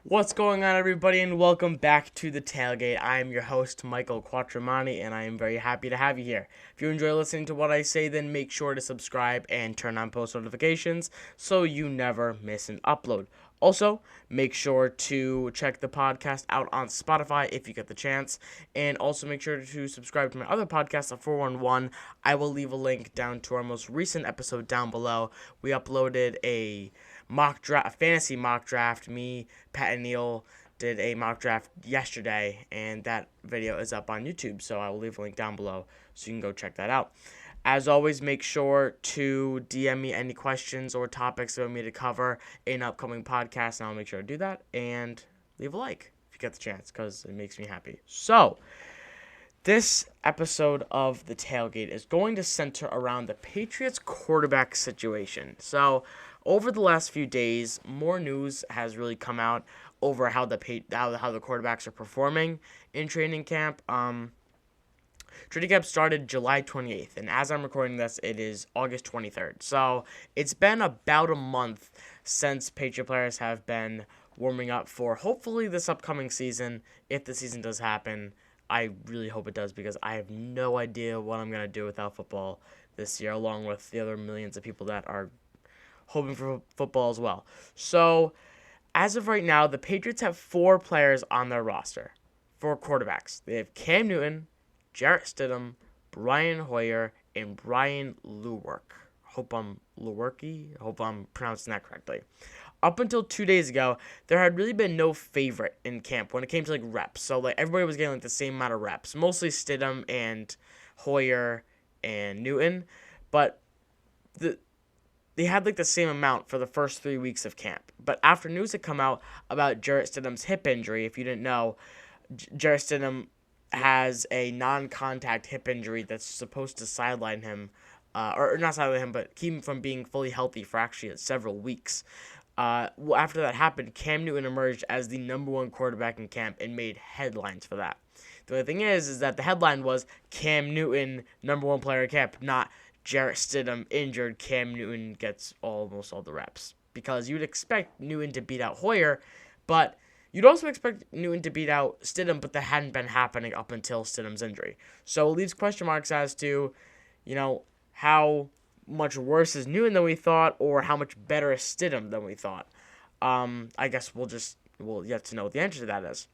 What's going on, everybody, and welcome back to the Tailgate. I am your host, Michael Quattramani, and I am very happy to have you here. If you enjoy listening to what I say, then make sure to subscribe and turn on post notifications so you never miss an upload. Also, make sure to check the podcast out on Spotify if you get the chance, and also make sure to subscribe to my other podcast, The 411. I will leave a link down to our most recent episode down below. We uploaded a fantasy mock draft. Me, Pat, and Neil did a mock draft yesterday, and that video is up on YouTube, so I will leave a link down below so you can go check that out. As always, make sure to DM me any questions or topics you want me to cover in upcoming podcasts, and I'll make sure to do that, and leave a like if you get the chance, because it makes me happy. So, this episode of The Tailgate is going to center around the Patriots quarterback situation. So, over the last few days, more news has really come out over how the quarterbacks are performing in training camp. Training camp started July 28th, and as I'm recording this, it is August 23rd. So, it's been about a month since Patriot players have been warming up for hopefully this upcoming season, if the season does happen. I really hope it does, because I have no idea what I'm going to do without football this year, along with the other millions of people that are hoping for football as well. So, as of right now, the Patriots have 4 players on their roster, 4 quarterbacks. They have Cam Newton, Jarrett Stidham, Brian Hoyer, and Brian Lewerke. Hope I'm pronouncing that correctly. Up until 2 days ago, there had really been no favorite in camp when it came to reps. So everybody was getting the same amount of reps, mostly Stidham and Hoyer and Newton, but they had the same amount for the first 3 weeks of camp. But after news had come out about Jarrett Stidham's hip injury, if you didn't know, Jarrett Stidham has a non-contact hip injury that's supposed to sideline him, or not sideline him, but keep him from being fully healthy for actually several weeks. After that happened, Cam Newton emerged as the number 1 quarterback in camp and made headlines for that. The only thing is that the headline was Cam Newton, number 1 player in camp, not Jarrett Stidham injured, Cam Newton gets almost all the reps. Because you'd expect Newton to beat out Hoyer, but you'd also expect Newton to beat out Stidham, but that hadn't been happening up until Stidham's injury. So it leaves question marks as to, how much worse is Newton than we thought, or how much better is Stidham than we thought. I guess we'll yet to know what the answer to that is.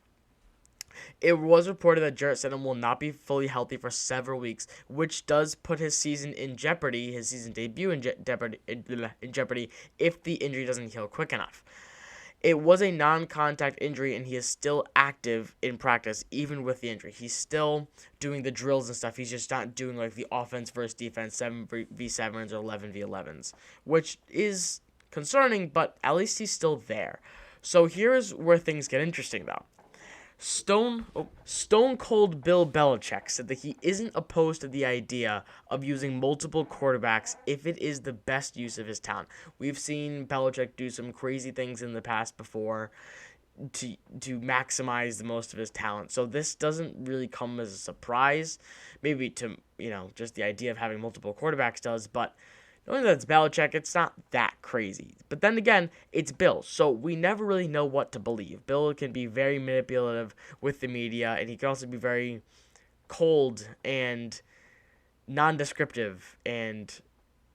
It was reported that Jarrett Stidham will not be fully healthy for several weeks, which does put his season in jeopardy, his season debut in jeopardy if the injury doesn't heal quick enough. It was a non-contact injury, and he is still active in practice, even with the injury. He's still doing the drills and stuff. He's just not doing the offense versus defense 7v7s or 11v11s, which is concerning, but at least he's still there. So here's where things get interesting, though. Stone Cold Bill Belichick said that he isn't opposed to the idea of using multiple quarterbacks if it is the best use of his talent. We've seen Belichick do some crazy things in the past before to maximize the most of his talent. So this doesn't really come as a surprise. Maybe to, just the idea of having multiple quarterbacks does, but knowing that it's Belichick, it's not that crazy. But then again, it's Bill, so we never really know what to believe. Bill can be very manipulative with the media, and he can also be very cold and non-descriptive and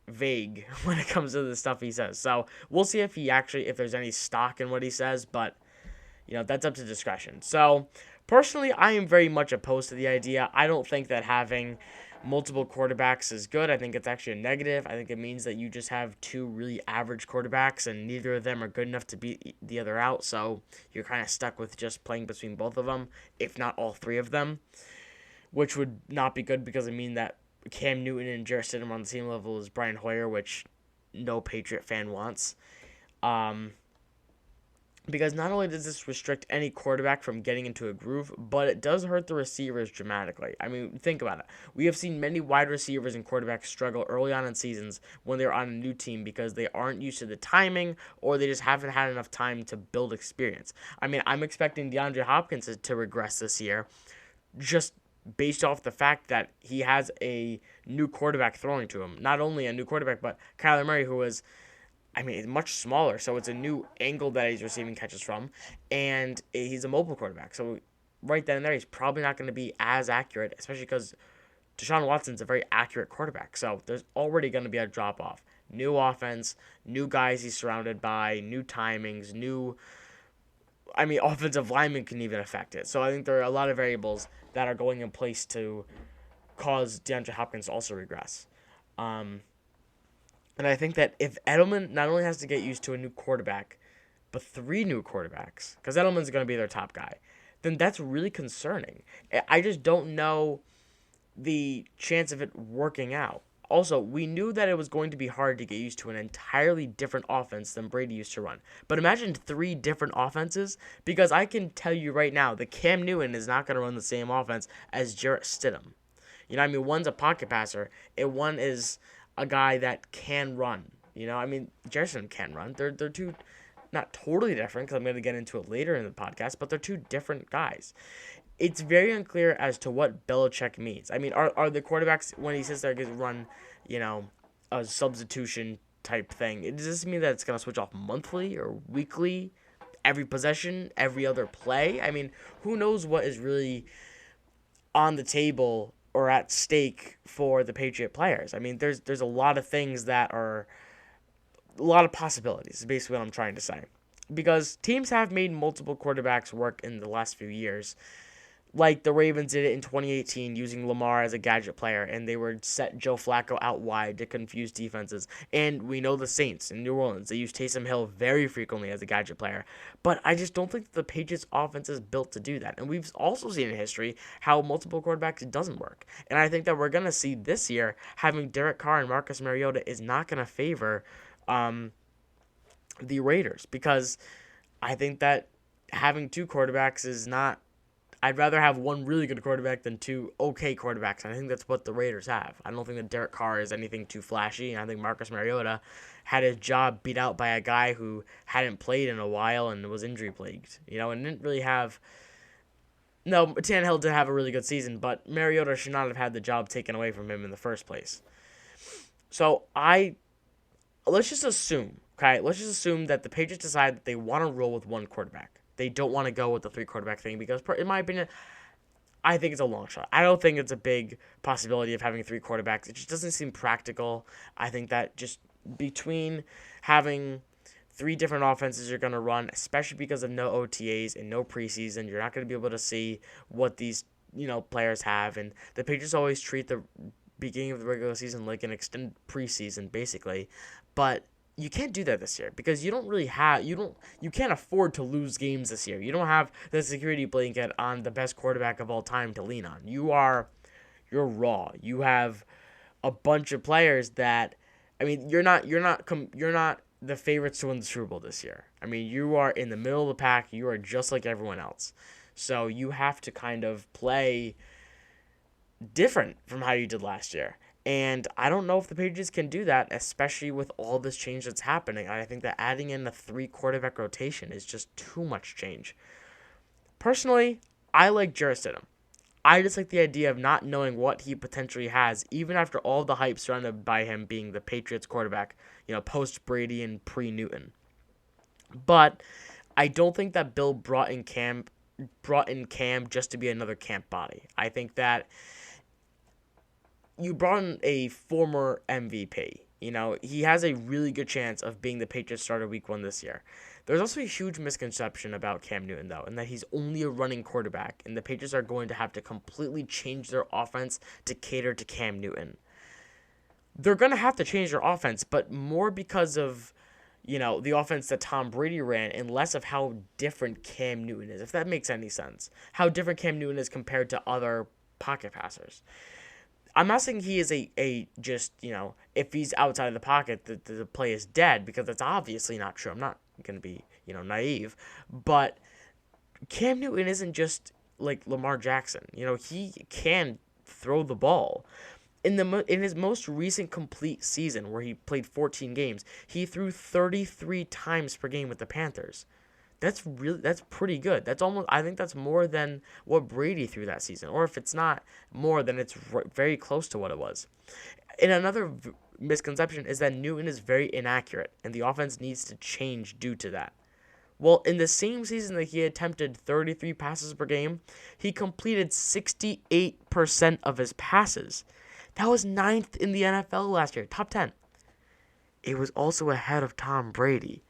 vague when it comes to the stuff he says. So we'll see if there's any stock in what he says, but that's up to discretion. So personally, I am very much opposed to the idea. I don't think that having multiple quarterbacks is good. I think it's actually a negative. I think it means that you just have 2 really average quarterbacks, and neither of them are good enough to beat the other out, so you're kind of stuck with just playing between both of them, if not all 3 of them, which would not be good, because it means that Cam Newton and Jarrett Stidham are on the same level as Brian Hoyer, which no Patriot fan wants. Because not only does this restrict any quarterback from getting into a groove, but it does hurt the receivers dramatically. I mean, think about it. We have seen many wide receivers and quarterbacks struggle early on in seasons when they're on a new team because they aren't used to the timing, or they just haven't had enough time to build experience. I mean, I'm expecting DeAndre Hopkins to regress this year, just based off the fact that he has a new quarterback throwing to him. Not only a new quarterback, but Kyler Murray, who is, much smaller. So it's a new angle that he's receiving catches from, and he's a mobile quarterback. So right then and there, he's probably not going to be as accurate, especially because Deshaun Watson's a very accurate quarterback. So there's already going to be a drop off. New offense, new guys he's surrounded by, new timings, offensive linemen can even affect it. So I think there are a lot of variables that are going in place to cause DeAndre Hopkins to also regress. And I think that if Edelman not only has to get used to a new quarterback, but 3 new quarterbacks, because Edelman's going to be their top guy, then that's really concerning. I just don't know the chance of it working out. Also, we knew that it was going to be hard to get used to an entirely different offense than Brady used to run. But imagine 3 different offenses, because I can tell you right now that Cam Newton is not going to run the same offense as Jarrett Stidham. One's a pocket passer, and one is a guy that can run. Jarrett Stidham can run. They're two, not totally different, because I'm going to get into it later in the podcast, but they're 2 different guys. It's very unclear as to what Belichick means. Are the quarterbacks, when he sits there, going to run, a substitution type thing? Does this mean that it's going to switch off monthly or weekly, every possession, every other play? Who knows what is really on the table or at stake for the Patriot players? There's a lot of things that are, a lot of possibilities, is basically what I'm trying to say. Because teams have made multiple quarterbacks work in the last few years. Like the Ravens did it in 2018 using Lamar as a gadget player, and they would set Joe Flacco out wide to confuse defenses. And we know the Saints in New Orleans, they use Taysom Hill very frequently as a gadget player. But I just don't think the Patriots offense is built to do that. And we've also seen in history how multiple quarterbacks doesn't work. And I think that we're going to see this year having Derek Carr and Marcus Mariota is not going to favor the Raiders, because I think that having 2 quarterbacks is not. I'd rather have 1 really good quarterback than 2 okay quarterbacks. And I think that's what the Raiders have. I don't think that Derek Carr is anything too flashy. And I think Marcus Mariota had his job beat out by a guy who hadn't played in a while and was injury plagued. And didn't really have. No, Tannehill did have a really good season, but Mariota should not have had the job taken away from him in the first place. So let's just assume that the Patriots decide that they want to roll with 1 quarterback. They don't want to go with the 3 quarterback thing, because, in my opinion, I think it's a long shot. I don't think it's a big possibility of having 3 quarterbacks. It just doesn't seem practical. I think that just between having 3 different offenses you're going to run, especially because of no OTAs and no preseason, you're not going to be able to see what these players have. And the Patriots always treat the beginning of the regular season like an extended preseason, basically. But you can't do that this year, because you can't afford to lose games this year. You don't have the security blanket on the best quarterback of all time to lean on. You're raw. You have a bunch of players that, you're not the favorites to win the Super Bowl this year. You are in the middle of the pack. You are just like everyone else. So you have to kind of play different from how you did last year. And I don't know if the Patriots can do that, especially with all this change that's happening. I think that adding in a 3 quarterback rotation is just too much change. Personally, I like Jarrett Stidham. I just like the idea of not knowing what he potentially has, even after all the hype surrounded by him being the Patriots quarterback, post Brady and pre-Newton. But I don't think that Bill brought in Cam just to be another camp body. I think that you brought in a former MVP. He has a really good chance of being the Patriots starter week 1 this year. There's also a huge misconception about Cam Newton, though, in that he's only a running quarterback, and the Patriots are going to have to completely change their offense to cater to Cam Newton. They're going to have to change their offense, but more because of, the offense that Tom Brady ran, and less of how different Cam Newton is, if that makes any sense. How different Cam Newton is compared to other pocket passers. I'm not saying he is if he's outside of the pocket, the play is dead, because that's obviously not true. I'm not going to be, naive. But Cam Newton isn't just like Lamar Jackson. He can throw the ball. In his most recent complete season, where he played 14 games, he threw 33 times per game with the Panthers. That's pretty good. I think that's more than what Brady threw that season. Or if it's not more, then it's very close to what it was. And another misconception is that Newton is very inaccurate, and the offense needs to change due to that. Well, in the same season that he attempted 33 passes per game, he completed 68% of his passes. That was ninth in the NFL last year, top 10. It was also ahead of Tom Brady.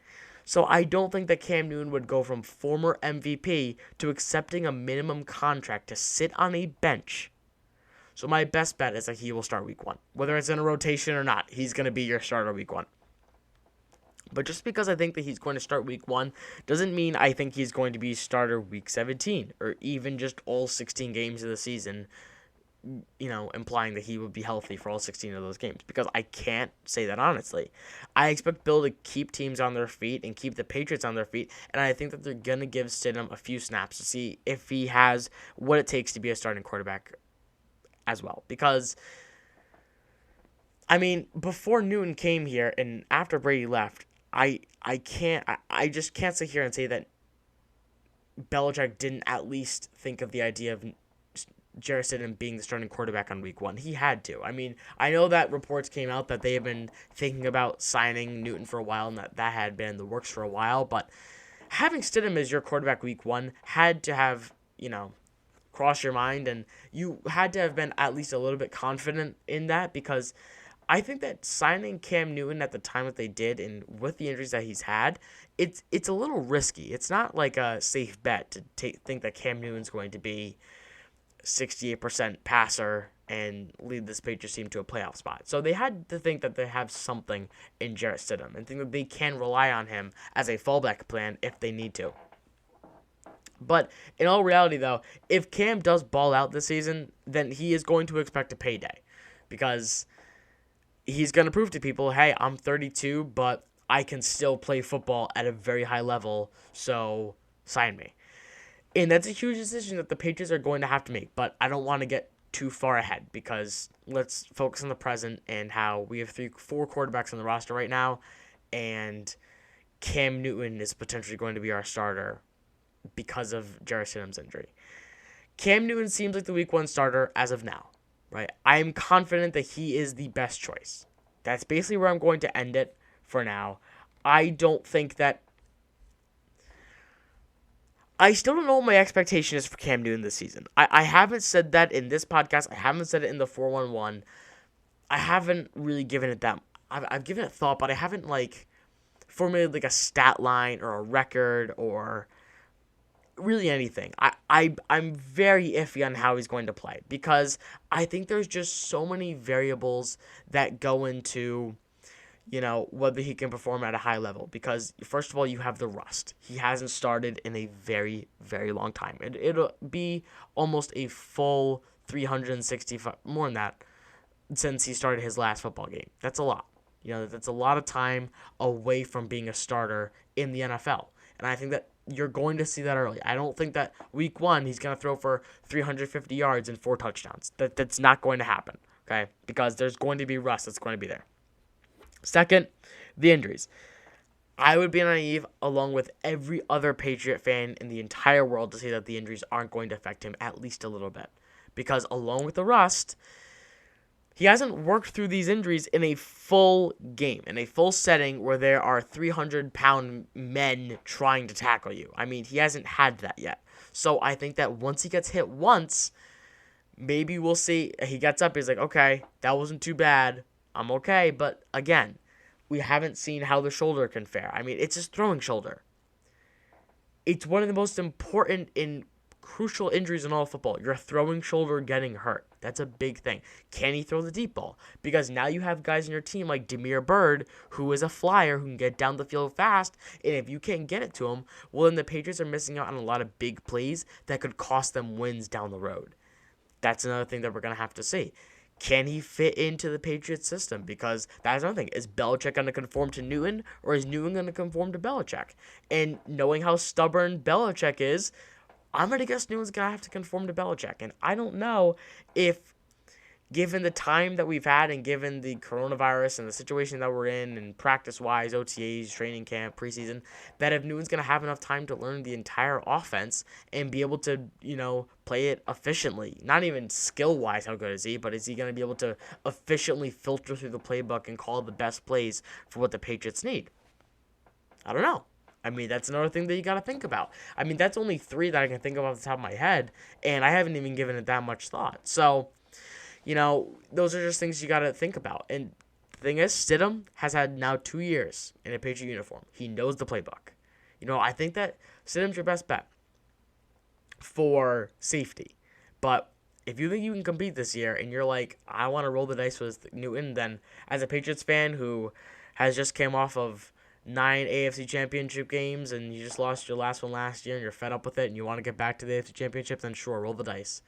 So I don't think that Cam Newton would go from former MVP to accepting a minimum contract to sit on a bench. So my best bet is that he will start week 1. Whether it's in a rotation or not, he's going to be your starter week 1. But just because I think that he's going to start week 1 doesn't mean I think he's going to be starter week 17 or even just all 16 games of the season, implying that he would be healthy for all 16 of those games, because I can't say that honestly. I expect Bill to keep teams on their feet and keep the Patriots on their feet, and I think that they're going to give Stidham a few snaps to see if he has what it takes to be a starting quarterback as well. Because, before Newton came here and after Brady left, I just can't sit here and say that Belichick didn't at least think of the idea of Jarrett Stidham being the starting quarterback on week 1. He had to. I know that reports came out that they have been thinking about signing Newton for a while and that had been in the works for a while, but having Stidham as your quarterback week 1 had to have, crossed your mind, and you had to have been at least a little bit confident in that, because I think that signing Cam Newton at the time that they did, and with the injuries that he's had, it's a little risky. It's not like a safe bet to think that Cam Newton's going to be 68% passer and lead this Patriots team to a playoff spot. So they had to think that they have something in Jarrett Stidham and think that they can rely on him as a fallback plan if they need to. But in all reality, though, if Cam does ball out this season, then he is going to expect a payday, because he's going to prove to people, hey, I'm 32, but I can still play football at a very high level, so sign me. And that's a huge decision that the Patriots are going to have to make, but I don't want to get too far ahead, because let's focus on the present and how we have 4 quarterbacks on the roster right now, and Cam Newton is potentially going to be our starter because of Jarrett Stidham's injury. Cam Newton seems like the week 1 starter as of now, right? I'm confident that he is the best choice. That's basically where I'm going to end it for now. I still don't know what my expectation is for Cam Newton this season. I haven't said that in this podcast. I haven't said it in the 411. I haven't really given it that. I've given it thought, but I haven't formulated a stat line or a record or really anything. I'm very iffy on how he's going to play, because I think there's just so many variables that go into whether he can perform at a high level. Because first of all, you have the rust. He hasn't started in a very, very long time. It'll be almost a full 365, more than that, since he started his last football game. That's a lot. That's a lot of time away from being a starter in the NFL. And I think that you're going to see that early. I don't think that week 1 he's going to throw for 350 yards and 4 touchdowns. That's not going to happen, okay? Because there's going to be rust that's going to be there. Second, the injuries. I would be naive, along with every other Patriot fan in the entire world, to say that the injuries aren't going to affect him at least a little bit. Because along with the rust, he hasn't worked through these injuries in a full game, in a full setting where there are 300-pound men trying to tackle you. He hasn't had that yet. So I think that once he gets hit once, maybe we'll see. He gets up, he's like, okay, that wasn't too bad. I'm okay. But again, we haven't seen how the shoulder can fare. It's his throwing shoulder. It's one of the most important and crucial injuries in all of football. Your throwing shoulder getting hurt. That's a big thing. Can he throw the deep ball? Because now you have guys in your team like Damiere Byrd, who is a flyer, who can get down the field fast, and if you can't get it to him, well, then the Patriots are missing out on a lot of big plays that could cost them wins down the road. That's another thing that we're going to have to see. Can he fit into the Patriots system? Because that's another thing. Is Belichick going to conform to Newton, or is Newton going to conform to Belichick? And knowing how stubborn Belichick is, I'm going to guess Newton's going to have to conform to Belichick. And I don't know if given the time that we've had and given the coronavirus and the situation that we're in and practice-wise, OTAs, training camp, preseason, that if Newton's going to have enough time to learn the entire offense and be able to, play it efficiently, not even skill-wise how good is he, but is he going to be able to efficiently filter through the playbook and call the best plays for what the Patriots need? I don't know. I mean, that's another thing that you got to think about. I mean, that's only three that I can think of off the top of my head, and I haven't even given it that much thought. So, those are just things you got to think about. And the thing is, Stidham has had now 2 years in a Patriot uniform. He knows the playbook. I think that Stidham's your best bet for safety. But if you think you can compete this year and you're like, I want to roll the dice with Newton, then as a Patriots fan who has just came off of 9 AFC Championship games and you just lost your last one last year and you're fed up with it and you want to get back to the AFC Championship, then sure, roll the dice.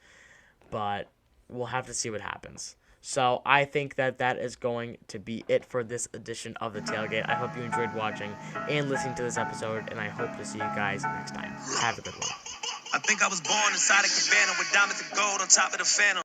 But we'll have to see what happens. So I think that is going to be it for this edition of the Tailgate. I hope you enjoyed watching and listening to this episode, and I hope to see you guys next time. Have a good one. I think I was born inside a cabana with diamonds and gold on top of the phantom.